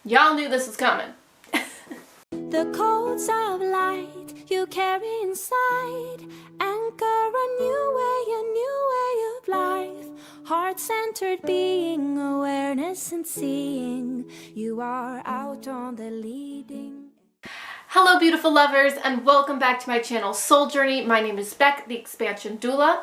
Y'all knew this was coming. The codes of light you carry inside anchor a new way of life. Heart-centered being, awareness and seeing. You are out on the leading. Hello beautiful lovers, and welcome back to my channel Soul Journey. My name is Beck, the Expansion Doula,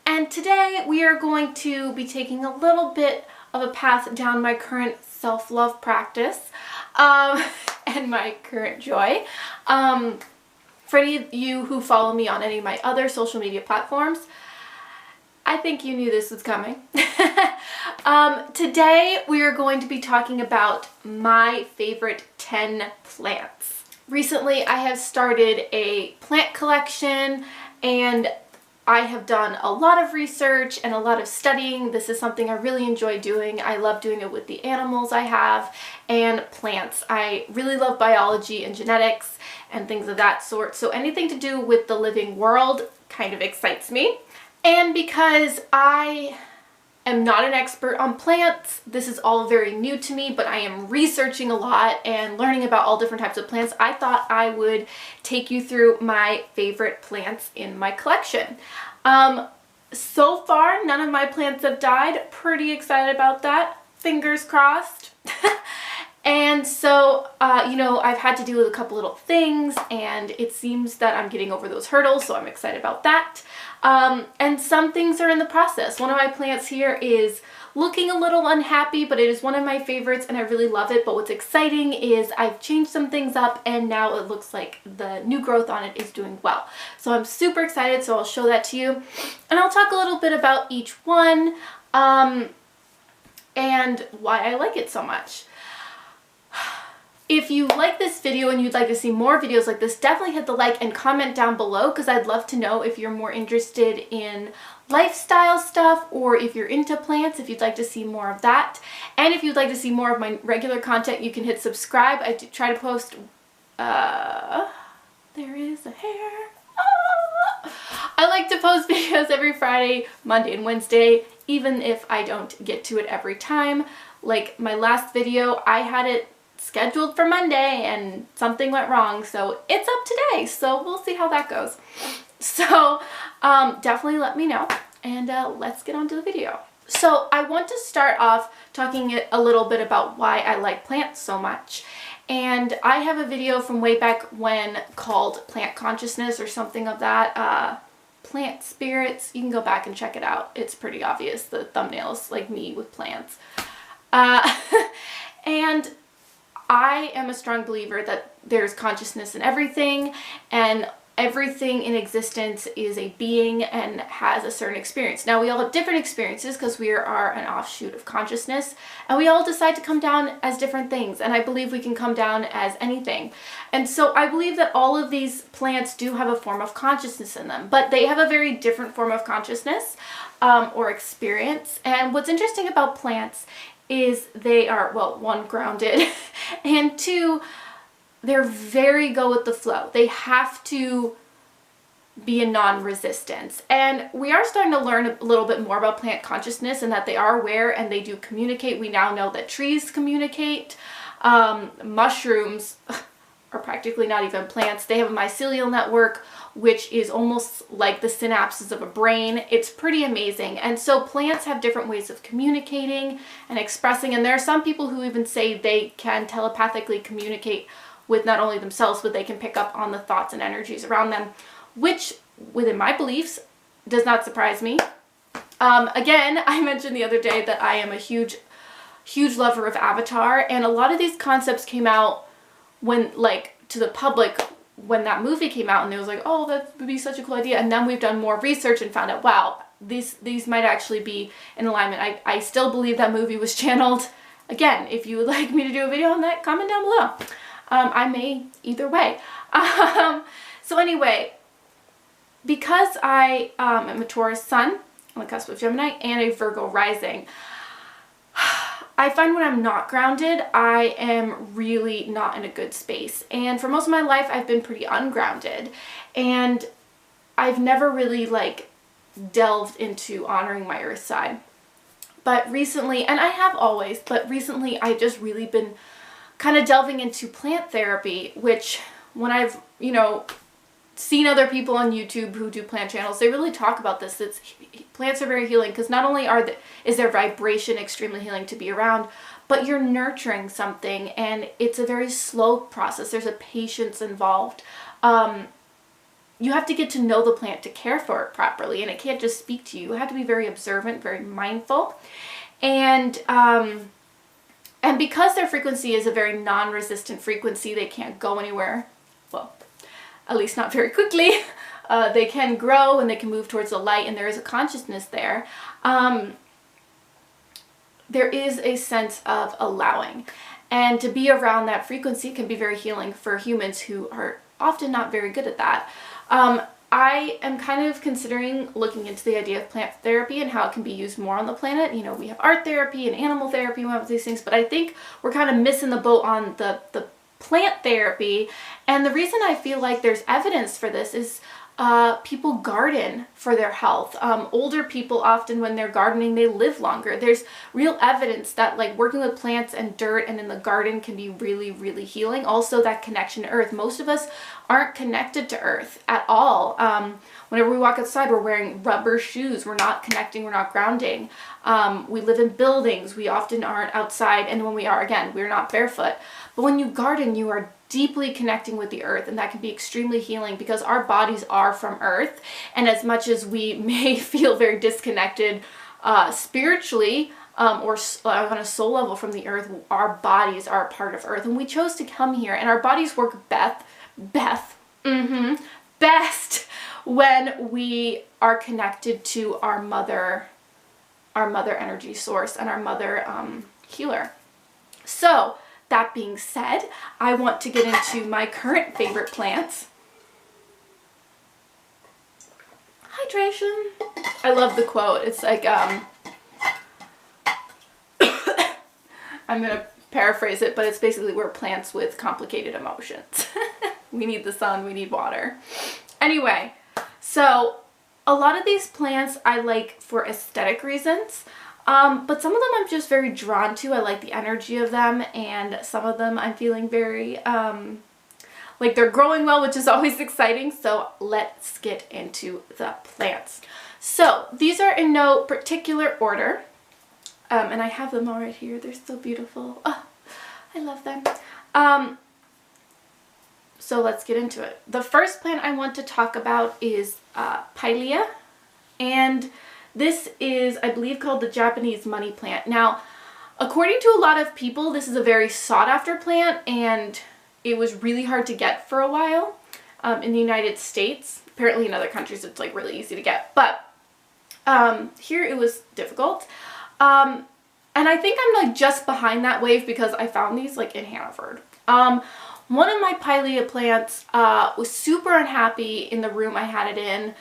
and today we are going to be taking a little bit of a path down my current self-love practice and my current joy. For any of you who follow me on any of my other social media platforms, I think you knew this was coming. Today we are going to be talking about my favorite 10 plants. Recently I have started a plant collection and I have done a lot of research and a lot of studying. This is something I really enjoy doing. I love doing it with the animals I have and plants. I really love biology and genetics and things of that sort. So anything to do with the living world kind of excites me. And because I am not an expert on plants, this is all very new to me, but I am researching a lot and learning about all different types of plants. I thought I would take you through my favorite plants in my collection. So far, none of my plants have died. Pretty excited about that. Fingers crossed. And so, I've had to deal with a couple little things, and it seems that I'm getting over those hurdles, so I'm excited about that. And some things are in the process. One of my plants here is looking a little unhappy, but it is one of my favorites and I really love it. But what's exciting is I've changed some things up and now it looks like the new growth on it is doing well. So I'm super excited, so I'll show that to you. And I'll talk a little bit about each one and why I like it so much. If you like this video and you'd like to see more videos like this, definitely hit the like and comment down below because I'd love to know if you're more interested in lifestyle stuff or if you're into plants, if you'd like to see more of that. And if you'd like to see more of my regular content, you can hit subscribe. I do try to post, there is a hair. I like to post videos every Friday, Monday, and Wednesday, even if I don't get to it every time. Like my last video, I had it scheduled for Monday and something went wrong, so it's up today, so we'll see how that goes. So definitely let me know, and let's get on to the video. So I want to start off talking a little bit about why I like plants so much. And I have a video from way back when called Plant Consciousness or something of that, Plant Spirits. You can go back and check it out. It's pretty obvious. The thumbnail's like me with plants. And I am a strong believer that there's consciousness in everything, and everything in existence is a being and has a certain experience. Now, we all have different experiences because we are an offshoot of consciousness, and we all decide to come down as different things, and I believe we can come down as anything. And so I believe that all of these plants do have a form of consciousness in them, but they have a very different form of consciousness or experience. And what's interesting about plants is they are, well, one, grounded, and two, they're very go with the flow. They have to be a non-resistance. And we are starting to learn a little bit more about plant consciousness and that they are aware and they do communicate. We now know that trees communicate. Mushrooms are practically not even plants. They have a mycelial network, which is almost like the synapses of a brain. It's pretty amazing. And so plants have different ways of communicating and expressing. And there are some people who even say they can telepathically communicate with not only themselves, but they can pick up on the thoughts and energies around them, which within my beliefs does not surprise me. Again, I mentioned the other day that I am a huge lover of Avatar. And a lot of these concepts came out when, like, to the public when that movie came out, and it was like, oh, that would be such a cool idea. And then we've done more research and found out, wow, these might actually be in alignment. I still believe that movie was channeled. Again, if you would like me to do a video on that, comment down below. I may either way. So anyway, because I am a Taurus sun on the cusp of Gemini and a Virgo rising, I find when I'm not grounded, I am really not in a good space. And for most of my life, I've been pretty ungrounded. And I've never really delved into honoring my earth side. But recently, and I have always, but recently I've just really been kind of delving into plant therapy, which when I've, seen other people on YouTube who do plant channels, they really talk about this. Plants are very healing because not only is their vibration extremely healing to be around, but you're nurturing something and it's a very slow process. There's a patience involved. You have to get to know the plant to care for it properly, and it can't just speak to you. You have to be very observant, very mindful. And because their frequency is a very non-resistant frequency, they can't go anywhere. Well, at least not very quickly. They can grow and they can move towards the light, and there is a consciousness there. There is a sense of allowing. And to be around that frequency can be very healing for humans who are often not very good at that. I am kind of considering looking into the idea of plant therapy and how it can be used more on the planet. We have art therapy and animal therapy and all of these things, but I think we're kind of missing the boat on the plant therapy. And the reason I feel like there's evidence for this is people garden for their health. Older people often, when they're gardening, they live longer. There's real evidence that like working with plants and dirt and in the garden can be really, really healing. Also that connection to earth. Most of us aren't connected to earth at all. Whenever we walk outside, we're wearing rubber shoes. We're not connecting, we're not grounding. We live in buildings. We often aren't outside. And when we are, again, we're not barefoot. But when you garden, you are deeply connecting with the earth, and that can be extremely healing because our bodies are from earth. And as much as we may feel very disconnected spiritually or on a soul level from the earth, our bodies are a part of earth, and we chose to come here, and our bodies work best when we are connected to our mother energy source and our mother healer. So that being said, I want to get into my current favorite plants. Hydration. I love the quote. It's like, I'm going to paraphrase it, but it's basically we're plants with complicated emotions. We need the sun, we need water. Anyway, so a lot of these plants I like for aesthetic reasons. But some of them I'm just very drawn to. I like the energy of them, and some of them I'm feeling very, like they're growing well, which is always exciting. So let's get into the plants. So these are in no particular order, and I have them all right here. They're so beautiful. Oh, I love them. So let's get into it. The first plant I want to talk about is Pilea, and this is, I believe, called the Japanese money plant. Now, according to a lot of people, this is a very sought-after plant, and it was really hard to get for a while in the United States. Apparently in other countries it's like really easy to get, but here it was difficult. And I think I'm like just behind that wave because I found these like in Hannaford. One of my Pilea plants was super unhappy in the room I had it in.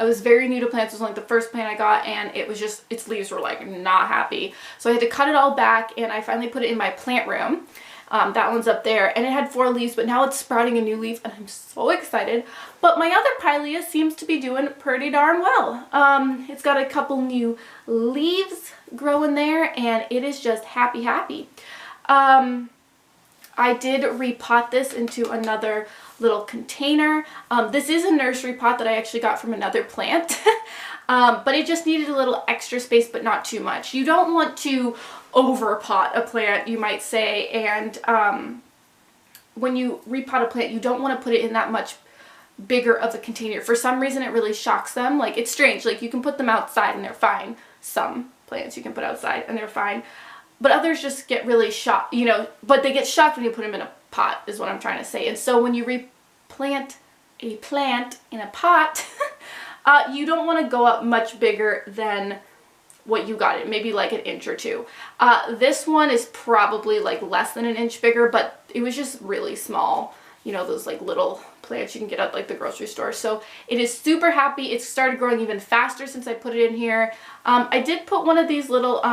I was very new to plants. It was like the first plant I got, and it was just, its leaves were like not happy. So I had to cut it all back, and I finally put it in my plant room. That one's up there, and it had 4 leaves, but now it's sprouting a new leaf, and I'm so excited. But my other Pilea seems to be doing pretty darn well. It's got a couple new leaves growing there, and it is just happy. I did repot this into another little container. This is a nursery pot that I actually got from another plant, but it just needed a little extra space, but not too much. You don't want to overpot a plant, you might say, and when you repot a plant, you don't want to put it in that much bigger of a container. For some reason, it really shocks them. Like, it's strange. Like, you can put them outside and they're fine. Some plants you can put outside and they're fine. But others just get really shocked, but they get shocked when you put them in a pot, is what I'm trying to say. And so when you replant a plant in a pot, you don't want to go up much bigger than what you got it, maybe like an inch or 2. This one is probably like less than an inch bigger, but it was just really small. Those like little plants you can get at like the grocery store. So it is super happy. It's started growing even faster since I put it in here. I did put one of these little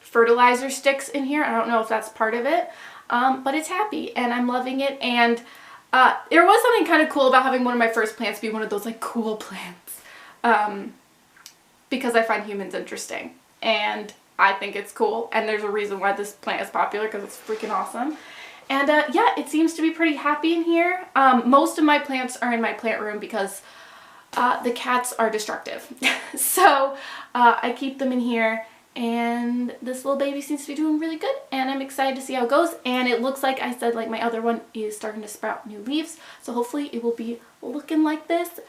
fertilizer sticks in here. I don't know if that's part of it, but it's happy and I'm loving it. And there was something kind of cool about having one of my first plants be one of those like cool plants, because I find humans interesting, and I think it's cool, and there's a reason why this plant is popular, because it's freaking awesome. And yeah, it seems to be pretty happy in here. Most of my plants are in my plant room because the cats are destructive. So I keep them in here, and this little baby seems to be doing really good, and I'm excited to see how it goes. And it looks like I said, like my other one is starting to sprout new leaves, so hopefully it will be looking like this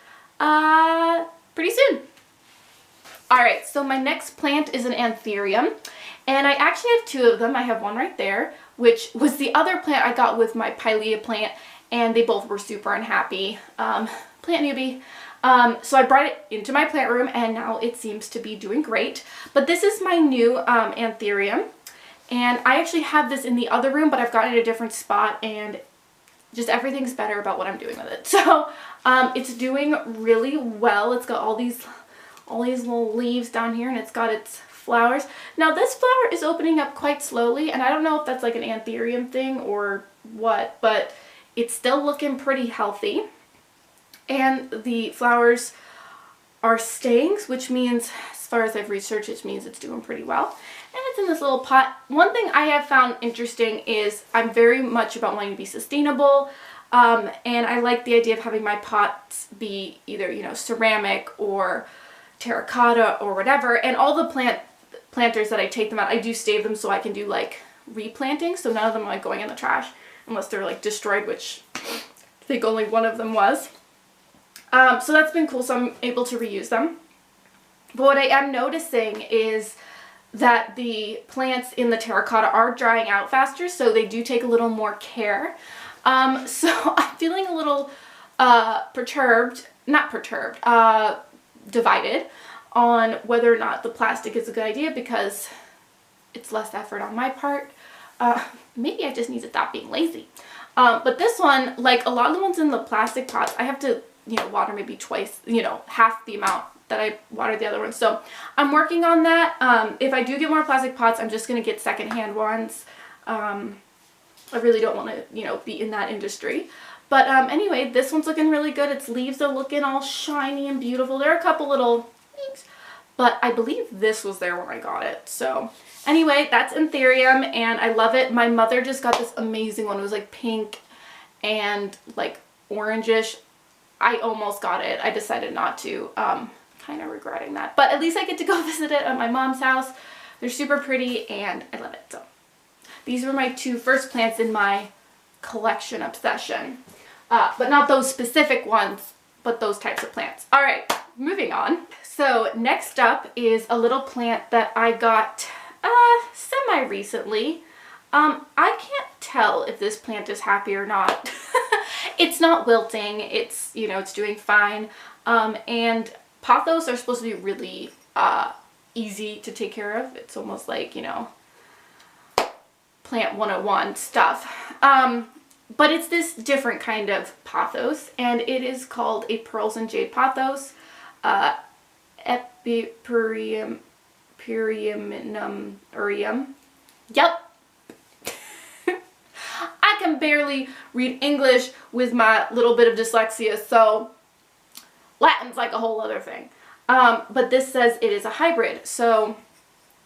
pretty soon. Alright, so my next plant is an anthurium, and I actually have two of them. I have one right there, which was the other plant I got with my pilea plant, and they both were super unhappy. Plant newbie. So I brought it into my plant room, and now it seems to be doing great. But this is my new anthurium, and I actually have this in the other room, but I've got it in a different spot, and just everything's better about what I'm doing with it. So it's doing really well. It's got all these little leaves down here, and it's got its flowers. Now this flower is opening up quite slowly, and I don't know if that's like an anthurium thing or what, but it's still looking pretty healthy. And the flowers are staying, which means, as far as I've researched, it means it's doing pretty well. And it's in this little pot. One thing I have found interesting is I'm very much about wanting to be sustainable. And I like the idea of having my pots be either, you know, ceramic or terracotta or whatever. And all the planters that I take them out, I do save them so I can do like replanting. So none of them are like going in the trash unless they're like destroyed, which I think only one of them was. So that's been cool, so I'm able to reuse them. But what I am noticing is that the plants in the terracotta are drying out faster, so they do take a little more care. So I'm feeling a little divided on whether or not the plastic is a good idea, because it's less effort on my part. Maybe I just need to stop being lazy. But this one, like a lot of the ones in the plastic pots, I have to, you know, water maybe twice, you know, half the amount that I watered the other one. So I'm working on that. If I do get more plastic pots, I'm just going to get secondhand ones. I really don't want to, you know, be in that industry. But anyway, this one's looking really good. Its leaves are looking all shiny and beautiful. There are a couple little things, but I believe this was there when I got it. So anyway, that's anthurium, and I love it. My mother just got this amazing one. It was like pink and like orangish. I almost got it. I decided not to. Kind of regretting that. But at least I get to go visit it at my mom's house. They're super pretty, and I love it. So these were my two first plants in my collection obsession. But not those specific ones, but those types of plants. All right, moving on. So next up is a little plant that I got semi-recently. I can't tell if this plant is happy or not. It's not wilting. It's, you know, it's doing fine. And pothos are supposed to be really easy to take care of. It's almost like, you know, plant 101 stuff. But it's this different kind of pothos, and it is called a pearls and jade pothos. Epipurium urium. Yep. I can barely read English with my little bit of dyslexia, so Latin's like a whole other thing. But this says it is a hybrid. So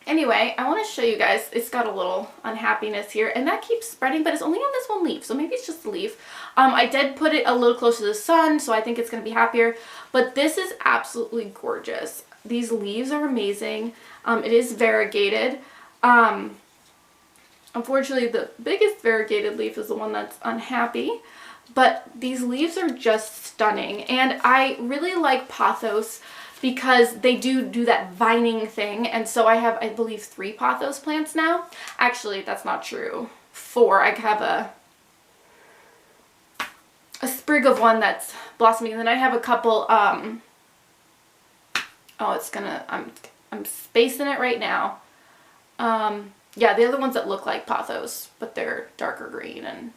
anyway, I want to show you guys. It's got a little unhappiness here, and that keeps spreading, but it's only on this one leaf, so maybe it's just a leaf. I did put it a little closer to the sun, so I think it's going to be happier. But this is absolutely gorgeous. These leaves are amazing. It is variegated. Unfortunately, the biggest variegated leaf is the one that's unhappy. But these leaves are just stunning, and I really like pothos because they do that vining thing, and so I have, I believe, 3 pothos plants now. Actually, that's not true. 4. I have a sprig of one that's blossoming, and then I have a couple, oh, it's gonna, I'm spacing it right now. Yeah, the other ones that look like pothos, but they're darker green, and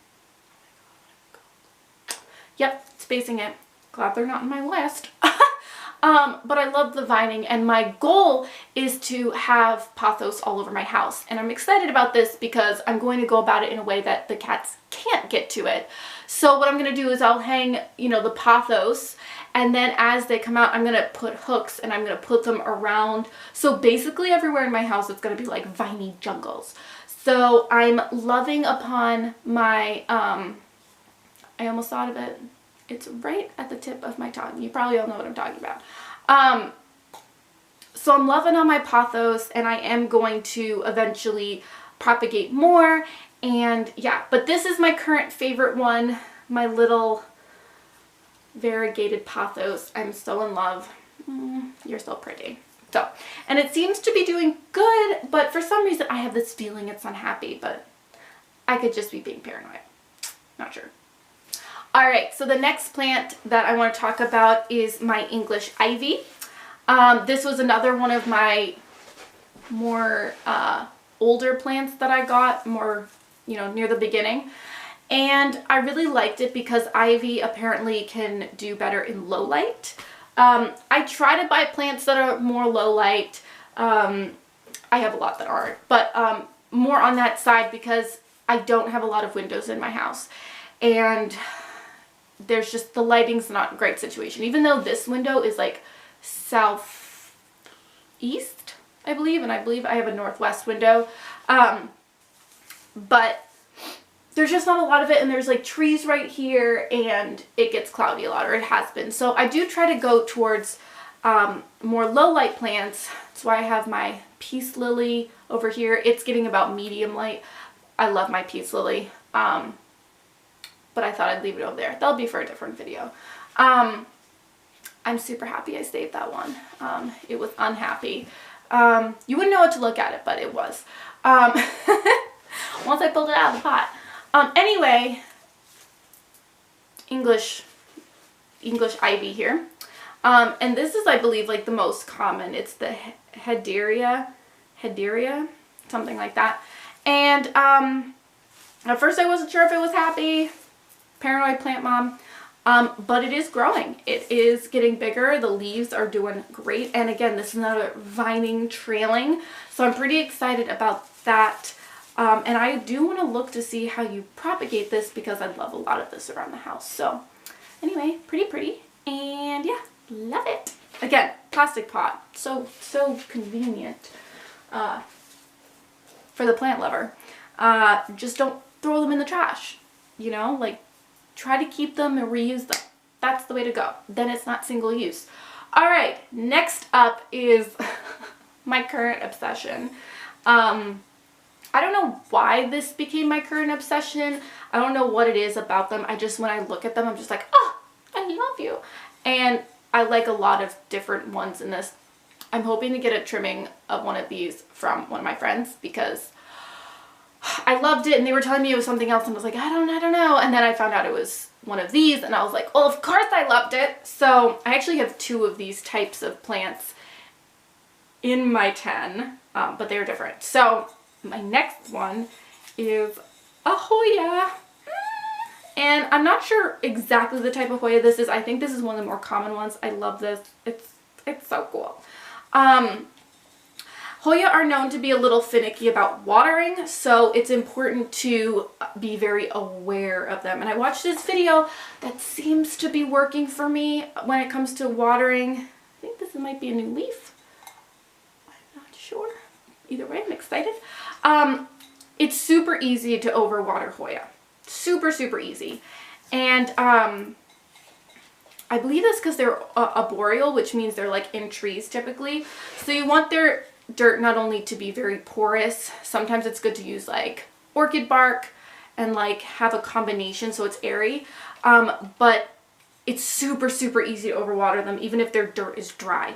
yep, spacing it. Glad they're not on my list. But I love the vining, and my goal is to have pothos all over my house. And I'm excited about this because I'm going to go about it in a way that the cats can't get to it. So what I'm going to do is I'll hang, you know, the pothos And then as they come out, I'm going to put hooks and I'm going to put them around. So basically everywhere in my house, it's going to be like viney jungles. So I'm loving upon my, I almost thought of it. It's right at the tip of my tongue. You probably all know what I'm talking about. So I'm loving on my pothos, and I am going to eventually propagate more. And yeah, but this is my current favorite one, my little variegated pothos. I'm so in love. You're so pretty. So, and it seems to be doing good, but for some reason I have this feeling it's unhappy, but I could just be being paranoid. Not sure. All right, so the next plant that I want to talk about is my English ivy. This was another one of my more older plants that I got, more, you know, near the beginning. And I really liked it because ivy apparently can do better in low light. I try to buy plants that are more low light. I have a lot that aren't, but more on that side because I don't have a lot of windows in my house. And there's just, the lighting's not a great situation. Even though this window is like southeast, I believe, and I believe I have a northwest window. But there's just not a lot of it, and there's like trees right here, and it gets cloudy a lot, or it has been. So I do try to go towards more low light plants. That's why I have my peace lily over here. It's getting about medium light. I love my peace lily. But I thought I'd leave it over there. That'll be for a different video. I'm super happy I saved that one. It was unhappy. You wouldn't know what to look at it, but it was. Once I pulled it out of the pot. Anyway, English ivy here. And this is, I believe, like the most common. It's the Hederia, something like that. And at first I wasn't sure if it was happy. Paranoid plant mom. But it is growing. It is getting bigger. The leaves are doing great. And again, this is another vining trailing. So I'm pretty excited about that. And I do want to look to see how you propagate this because I love a lot of this around the house. So anyway, pretty. And yeah, love it. Again, plastic pot. So convenient for the plant lover. Just don't throw them in the trash. You know, like, try to keep them and reuse them. That's the way to go. Then it's not single use. All right, next up is my current obsession. I don't know why this became my current obsession. I don't know what it is about them. I just, when I look at them, I'm just like, oh, I love you. And I like a lot of different ones in this. I'm hoping to get a trimming of one of these from one of my friends because I loved it, and they were telling me it was something else, and I was like, I don't know. And then I found out it was one of these, and I was like, well, of course I loved it. So I actually have 2 of these types of plants in my 10, but they're different. So my next one is a Hoya. And I'm not sure exactly the type of Hoya this is. I think this is one of the more common ones. I love this. It's so cool. Hoya are known to be a little finicky about watering, so it's important to be very aware of them. And I watched this video that seems to be working for me when it comes to watering. I think this might be a new leaf. I'm not sure. Either way, I'm excited. It's super easy to overwater Hoya. Super easy. And I believe that's because they're arboreal, which means they're like in trees typically. So you want their dirt not only to be very porous, sometimes it's good to use like orchid bark and like have a combination so it's airy, but it's super easy to overwater them even if their dirt is dry.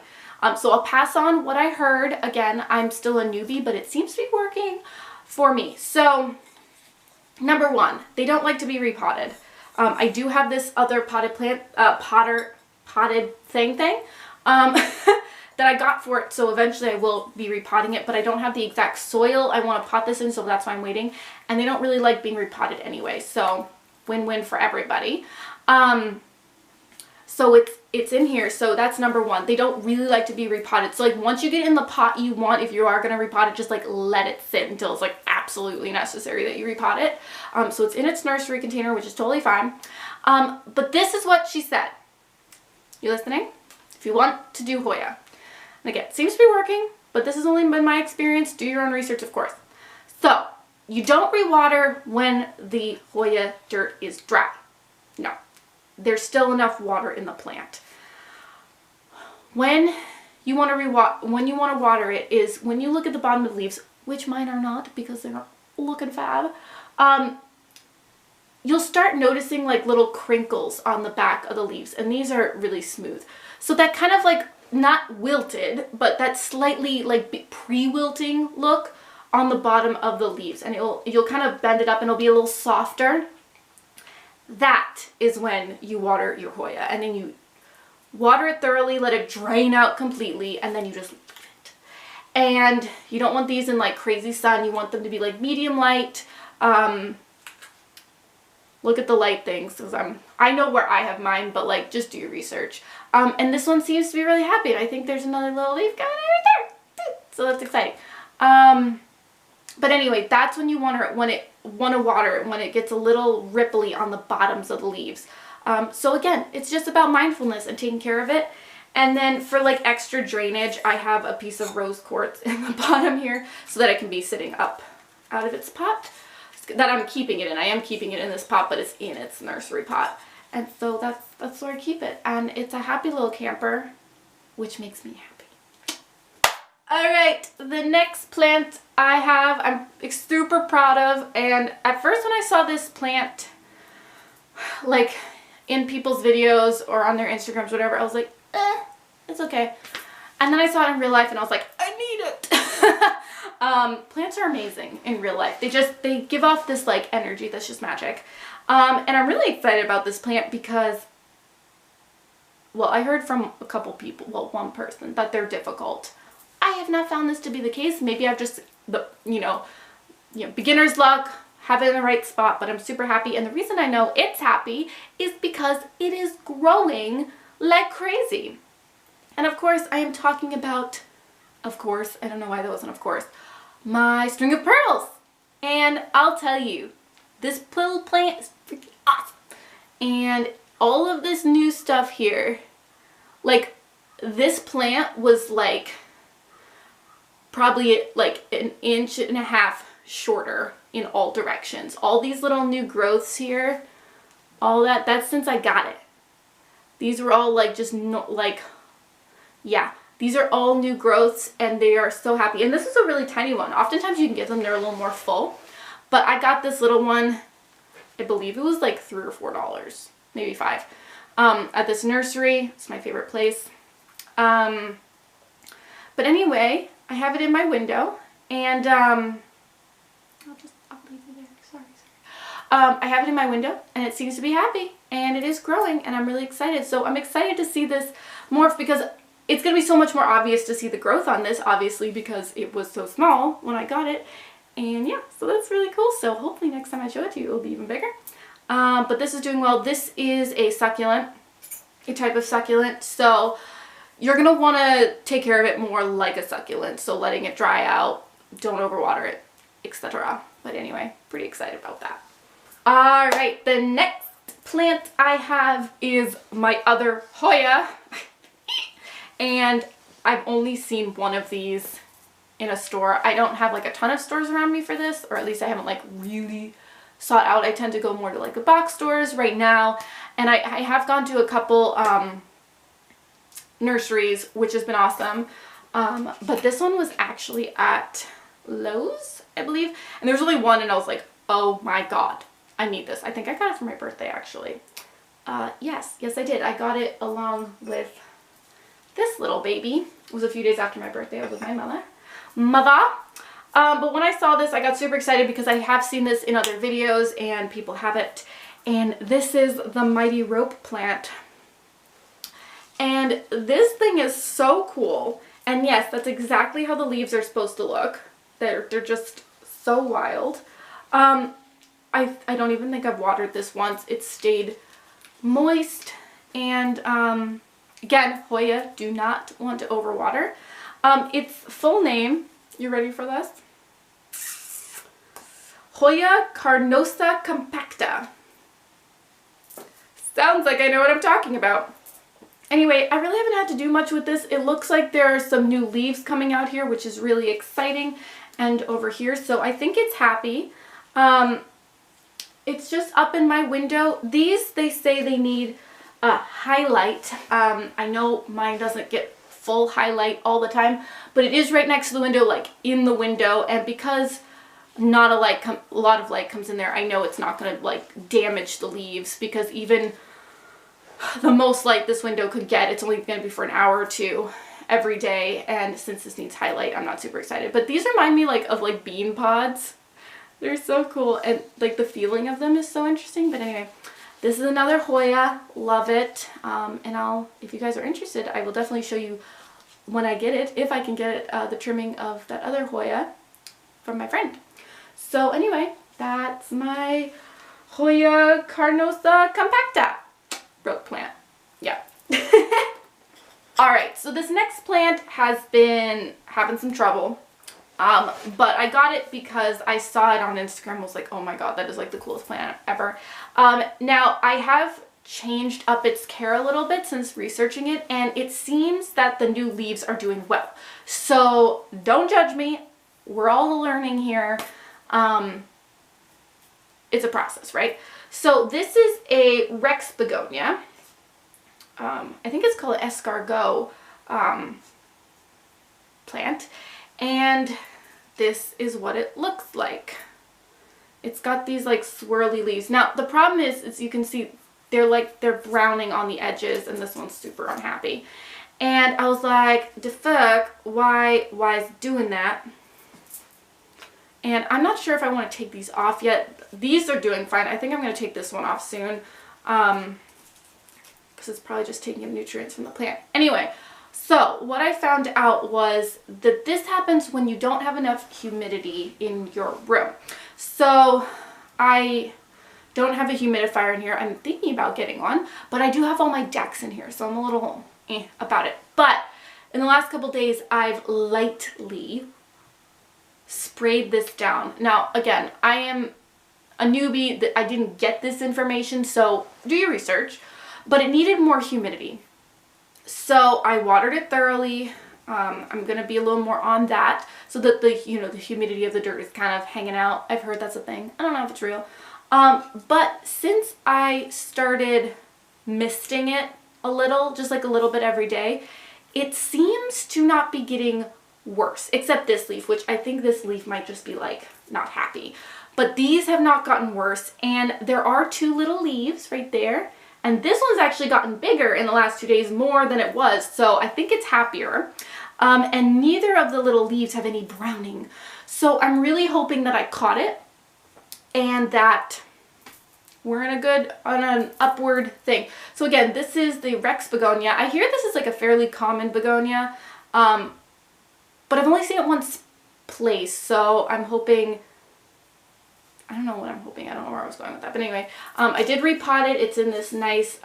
So I'll pass on what I heard. Again, I'm still a newbie, but it seems to be working for me. So number 1, they don't like to be repotted. I do have this other potted plant, potted thing that I got for it, so eventually I will be repotting it, but I don't have the exact soil I want to pot this in, so that's why I'm waiting. And they don't really like being repotted anyway, so win-win for everybody. So it's in here, so that's number 1. They don't really like to be repotted. So like once you get in the pot you want, if you are going to repot it, just like let it sit until it's like absolutely necessary that you repot it. So it's in its nursery container, which is totally fine. But this is what she said. You listening? If you want to do Hoya. And again, it seems to be working, but this has only been my experience. Do your own research, of course. So, you don't rewater when the Hoya dirt is dry. No. There's still enough water in the plant. When you want to water it is when you look at the bottom of the leaves, which mine are not because they're not looking fab. You'll start noticing like little crinkles on the back of the leaves, and these are really smooth. So that kind of like not wilted, but that slightly like pre-wilting look on the bottom of the leaves, and you'll kind of bend it up and it'll be a little softer. That is when you water your Hoya, and then you water it thoroughly, let it drain out completely, and then you just leave it. And you don't want these in like crazy sun. You want them to be like medium light. Look at the light things, because I know where I have mine, but like just do your research. And this one seems to be really happy, and I think there's another little leaf going right there. So that's exciting. But anyway, that's when you want to water it, when it gets a little ripply on the bottoms of the leaves. So again, it's just about mindfulness and taking care of it. And then for like extra drainage, I have a piece of rose quartz in the bottom here so that it can be sitting up out of its pot. That I'm keeping it in. I am keeping it in this pot, but it's in its nursery pot. And so that's where I keep it. And it's a happy little camper, which makes me happy. Alright, the next plant I have, I'm super proud of. And at first when I saw this plant, like in people's videos or on their Instagrams, whatever, I was like, it's okay. And then I saw it in real life and I was like, I need it. Plants are amazing in real life. They give off this like energy that's just magic. And I'm really excited about this plant because, well, I heard from a couple people, well, one person, that they're difficult. I have not found this to be the case. Maybe I've just, beginner's luck, have it in the right spot, but I'm super happy. And the reason I know it's happy is because it is growing like crazy. And of course, I am talking about, of course, I don't know why that wasn't of course, my string of pearls. And I'll tell you, this little plant is freaking awesome. And all of this new stuff here, like this plant was like probably like an inch and a half shorter in all directions. All these little new growths here, all that's since I got it. These were all like just yeah, these are all new growths and they are so happy. And this is a really tiny one. Oftentimes you can get them, they're a little more full. But I got this little one, I believe it was like $3 or $4, maybe $5, at this nursery. It's my favorite place. But anyway, I have it in my window, and I'll leave it there. Sorry. I have it in my window, and it seems to be happy, and it is growing, and I'm really excited. So I'm excited to see this morph because it's going to be so much more obvious to see the growth on this, obviously, because it was so small when I got it. And yeah, so that's really cool. So hopefully next time I show it to you, it'll be even bigger. But this is doing well. This is a succulent, a type of succulent. So you're going to want to take care of it more like a succulent. So letting it dry out, don't overwater it, etc. But anyway, pretty excited about that. All right, the next plant I have is my other Hoya. And I've only seen one of these in a store. I don't have like a ton of stores around me for this, or at least I haven't like really sought out. I tend to go more to like the box stores right now, and I have gone to a couple nurseries, which has been awesome. But this one was actually at Lowe's, I believe, and there's only one, and I was like, oh my god, I need this. I think I got it for my birthday actually. Yes I did. I got it along with this little baby. It was a few days after my birthday. I was with my mother. But when I saw this, I got super excited because I have seen this in other videos and people have it. And this is the Mighty Rope plant. And this thing is so cool. And yes, that's exactly how the leaves are supposed to look. They're just so wild. I don't even think I've watered this once. It stayed moist. And again, Hoya, do not want to overwater. Its full name, you ready for this? Hoya carnosa compacta. Sounds like I know what I'm talking about. Anyway, I really haven't had to do much with this. It looks like there are some new leaves coming out here, which is really exciting, and over here, so I think it's happy. It's just up in my window. These, they say they need a highlight. I know mine doesn't get full highlight all the time, but it is right next to the window, like in the window, and because not a lot of light comes in there, I know it's not going to like damage the leaves, because even the most light this window could get, it's only going to be for an hour or two every day, and since this needs highlight, I'm not super excited. But these remind me like of like bean pods. They're so cool, and like the feeling of them is so interesting. But anyway, this is another Hoya. Love it. And if you guys are interested, I will definitely show you when I get it, if I can get it, the trimming of that other Hoya from my friend. So anyway, that's my Hoya carnosa compacta root plant. Yeah. Alright, so this next plant has been having some trouble. But I got it because I saw it on Instagram. I was like, oh my god, that is like the coolest plant ever. Now, I have changed up its care a little bit since researching it, and it seems that the new leaves are doing well. So don't judge me. We're all learning here. It's a process, right? So this is a Rex begonia. I think it's called escargot plant, and this is what it looks like. It's got these like swirly leaves. Now the problem is you can see they're browning on the edges, and this one's super unhappy. And I was like, the fuck, why is it doing that? And I'm not sure if I want to take these off yet. These are doing fine. I think I'm going to take this one off soon. Because it's probably just taking in nutrients from the plant. Anyway, so what I found out was that this happens when you don't have enough humidity in your room. So I don't have a humidifier in here. I'm thinking about getting one, but I do have all my decks in here, so I'm a little about it. But in the last couple days, I've lightly sprayed this down. Now, again, I am a newbie, that I didn't get this information, so do your research. But it needed more humidity. So I watered it thoroughly. I'm going to be a little more on that so that the humidity of the dirt is kind of hanging out. I've heard that's a thing. I don't know if it's real. But since I started misting it a little, just like a little bit every day, it seems to not be getting worse, except this leaf, which I think this leaf might just be like not happy. But these have not gotten worse, and there are 2 little leaves right there. And this one's actually gotten bigger in the last 2 days, more than it was, so I think it's happier. And neither of the little leaves have any browning. So I'm really hoping that I caught it and that we're on an upward thing. So again, this is the Rex begonia. I hear this is like a fairly common begonia, but I've only seen it once placed, so I'm hoping... I don't know what I'm hoping. I don't know where I was going with that. But anyway, I did repot it. It's in this nice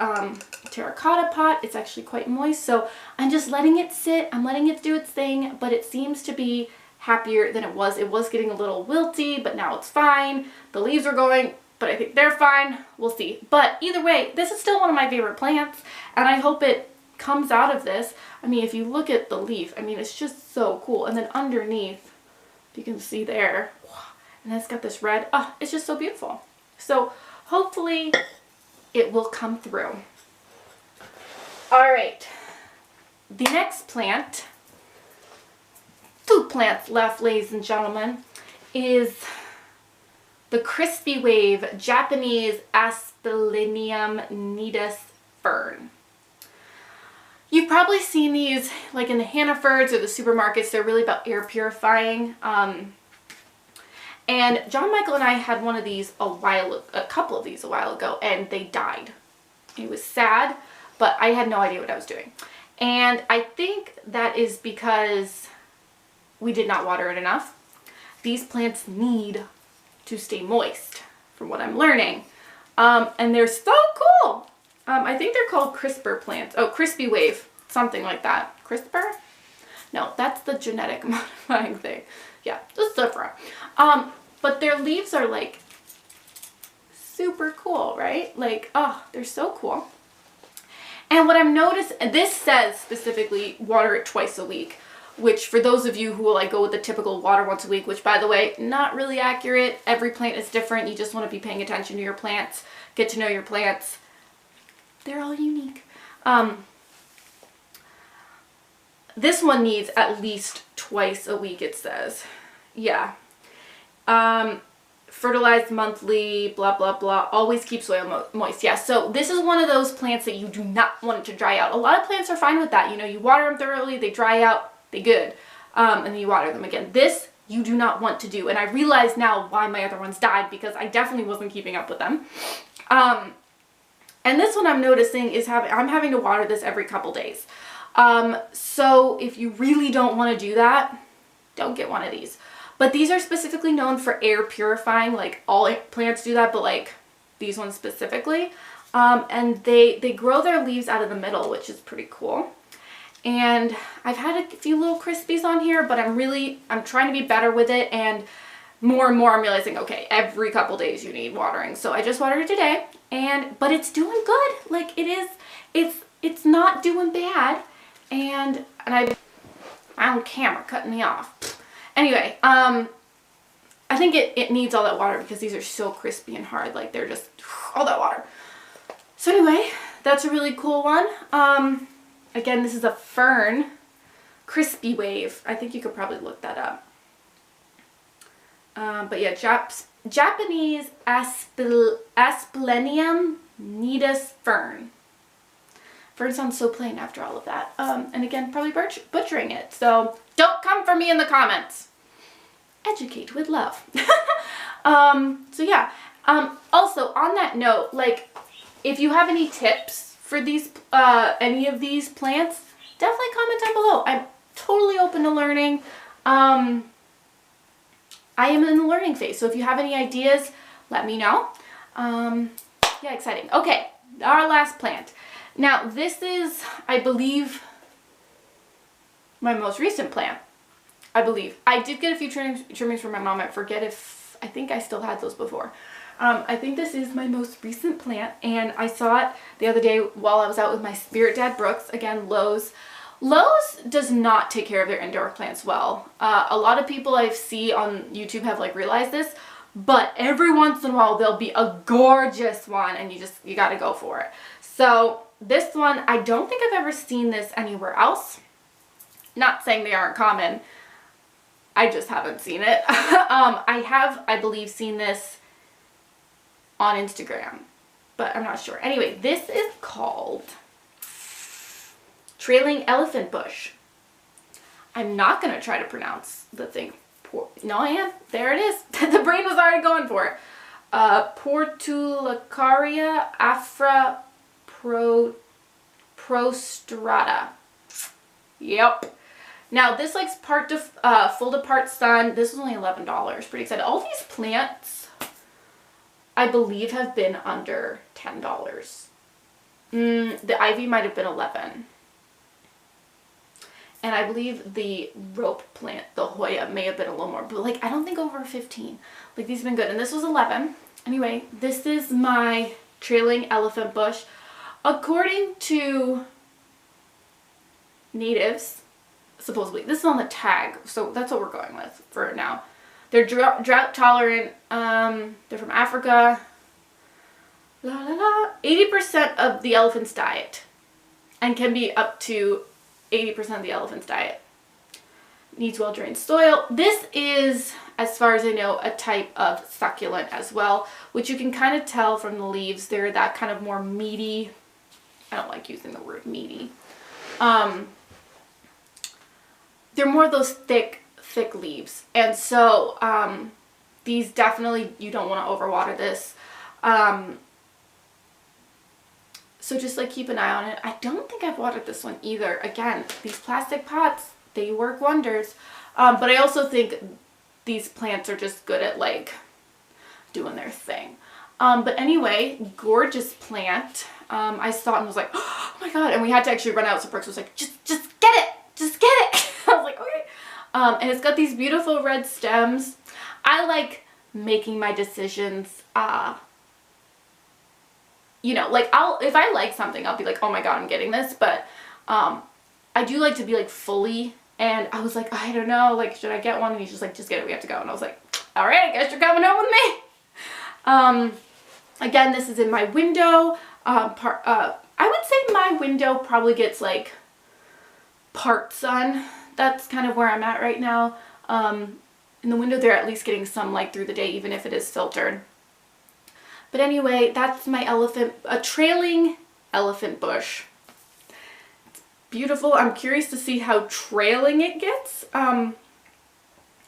terracotta pot. It's actually quite moist. So I'm just letting it sit. I'm letting it do its thing. But it seems to be happier than it was. It was getting a little wilty, but now it's fine. The leaves are going, but I think they're fine. We'll see. But either way, this is still one of my favorite plants. And I hope it comes out of this. I mean, if you look at the leaf, I mean, it's just so cool. And then underneath, you can see there... And it's got this red. Oh, it's just so beautiful. So hopefully it will come through. All right. The next plant, 2 plants left, ladies and gentlemen, is the Crispy Wave Japanese Asplenium nidus fern. You've probably seen these like in the Hannafords or the supermarkets. They're really about air purifying. And John Michael and I had one of these a couple of these a while ago, and they died. It was sad, but I had no idea what I was doing. And I think that is because we did not water it enough. These plants need to stay moist, from what I'm learning. And they're so cool. I think they're called CRISPR plants. Oh, Crispy Wave, something like that. CRISPR? No, that's the genetic modifying thing. Yeah, just different. But their leaves are like super cool, right? Like, oh, they're so cool. And what I'm noticing, this says specifically water it twice a week, which for those of you who will like go with the typical water once a week, which by the way, not really accurate. Every plant is different. You just want to be paying attention to your plants, get to know your plants. They're all unique. This one needs at least twice a week, it says. Yeah. Fertilized monthly, blah, blah, blah. Always keep soil moist. Yeah, so this is one of those plants that you do not want it to dry out. A lot of plants are fine with that. You know, you water them thoroughly, they dry out, they good. And then you water them again. This, you do not want to do. And I realize now why my other ones died, because I definitely wasn't keeping up with them. And this one I'm noticing is I'm having to water this every couple days. So if you really don't want to do that, don't get one of these. But these are specifically known for air purifying, like all plants do that, but like these ones specifically. And they grow their leaves out of the middle, which is pretty cool. And I've had a few little crispies on here, but I'm trying to be better with it, and more I'm realizing, okay, every couple days you need watering. So I just watered it today, but it's doing good. Like it's not doing bad. And my own camera cutting me off. Anyway, I think it needs all that water because these are so crispy and hard. Like they're just all that water. So anyway, that's a really cool one. Again, this is a fern, crispy wave. I think you could probably look that up. But yeah, Japanese Asplenium nidus fern. Fern sounds so plain after all of that. And again, probably butchering it. So don't come for me in the comments. Educate with love. So yeah. Also, on that note, like, if you have any tips for these, any of these plants, definitely comment down below. I'm totally open to learning. I am in the learning phase, so if you have any ideas, let me know. Yeah, exciting. Okay, our last plant. Now, this is, I believe, my most recent plant. I believe. I did get a few trimmings from my mom. I think I still had those before. I think this is my most recent plant, and I saw it the other day while I was out with my spirit dad, Brooks. Again, Lowe's. Lowe's does not take care of their indoor plants well. A lot of people I see on YouTube have like realized this, but every once in a while there'll be a gorgeous one, and you gotta go for it. So this one, I don't think I've ever seen this anywhere else. Not saying they aren't common. I just haven't seen it. I have, I believe, seen this on Instagram, but I'm not sure. Anyway, this is called Trailing Elephant Bush. I'm not going to try to pronounce the thing. No, I am. There it is. The brain was already going for it. Portulacaria afra prostrata. Yep. Now this likes full to part sun. This was only $11. Pretty excited. All these plants, I believe, have been under $10. The ivy might have been $11. And I believe the rope plant, the Hoya, may have been a little more. But like, I don't think over 15. Like, these have been good. And this was 11. Anyway, this is my trailing elephant bush. According to natives, supposedly, this is on the tag, so that's what we're going with for now. They're drought tolerant. They're from Africa. 80% of the elephant's diet, and can be up to 80% of the elephant's diet. Needs well-drained soil. This is, as far as I know, a type of succulent as well, which you can kind of tell from the leaves. They're that kind of more meaty. I don't like using the word meaty. They're more of those thick leaves. And so these definitely, you don't want to overwater this. So just like keep an eye on it. I don't think I've watered this one either. Again, these plastic pots, they work wonders. But I also think these plants are just good at like doing their thing. But anyway, gorgeous plant. I saw it and was like, oh my god. And we had to actually run out, so Brooks was like, just get it. Just get it. I was like, okay. And it's got these beautiful red stems. I like making my decisions, you know, like if I like something, I'll be like, oh my god, I'm getting this. But I do like to be like fully, and I was like, I don't know, like should I get one? And he's just like, just get it, we have to go. And I was like, all right, I guess you're coming home with me. Again, this is in my window. I would say my window probably gets like part sun. That's kind of where I'm at right now. In the window, they're at least getting some light through the day, even if it is filtered. But anyway, that's my a trailing elephant bush. It's beautiful. I'm curious to see how trailing it gets. I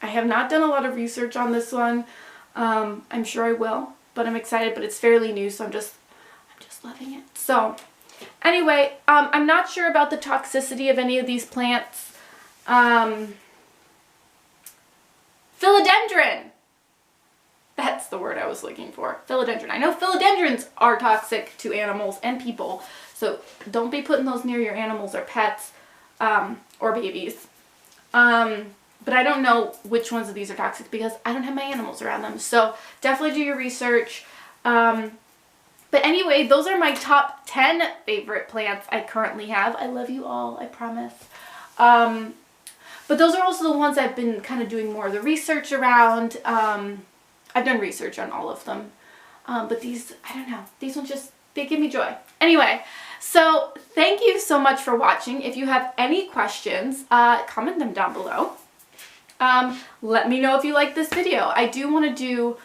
have not done a lot of research on this one. I'm sure I will, but I'm excited, but it's fairly new, so I'm just loving it. So anyway, I'm not sure about the toxicity of any of these plants. Philodendron! That's the word I was looking for. Philodendron. I know philodendrons are toxic to animals and people, so don't be putting those near your animals or pets, or babies. But I don't know which ones of these are toxic because I don't have my animals around them. So definitely do your research. But anyway, those are my top 10 favorite plants I currently have. I love you all, I promise. But those are also the ones I've been kind of doing more of the research around. I've done research on all of them. But these, I don't know, these ones just, they give me joy. Anyway, so thank you so much for watching. If you have any questions, comment them down below. Let me know if you like this video. I do want to do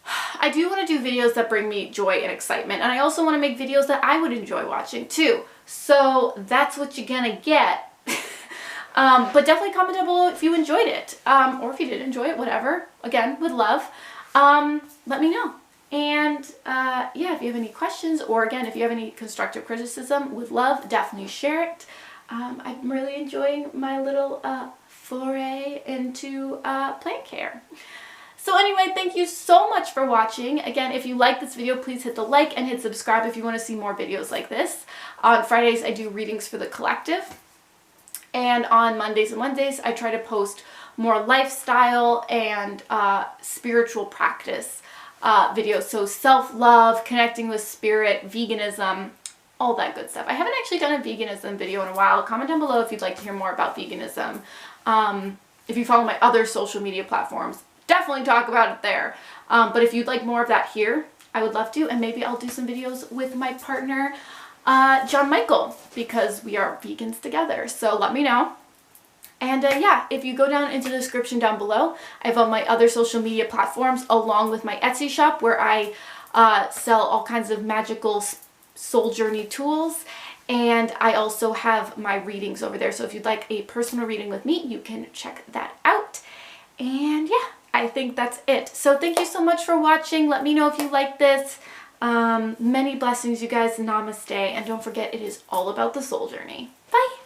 videos that bring me joy and excitement, and I also want to make videos that I would enjoy watching too. So that's what you're gonna get. But definitely comment down below if you enjoyed it, or if you did enjoy it, whatever. Again, would love. Let me know. And yeah, if you have any questions, or again, if you have any constructive criticism, would love, definitely share it. I'm really enjoying my little foray into plant care. So anyway, thank you so much for watching. Again, if you like this video, please hit the like and hit subscribe if you want to see more videos like this. On Fridays, I do readings for the collective. And on Mondays and Wednesdays, I try to post more lifestyle and spiritual practice videos. So self-love, connecting with spirit, veganism, all that good stuff. I haven't actually done a veganism video in a while. Comment down below if you'd like to hear more about veganism. If you follow my other social media platforms, definitely talk about it there. But if you'd like more of that here, I would love to. And maybe I'll do some videos with my partner, John Michael, because we are vegans together. So let me know. And yeah, if you go down into the description down below, I have all my other social media platforms along with my Etsy shop where I sell all kinds of magical soul journey tools. And I also have my readings over there. So if you'd like a personal reading with me, you can check that out. And yeah, I think that's it. So thank you so much for watching. Let me know if you like this. Many blessings, you guys. Namaste. And don't forget, it is all about the soul journey. Bye.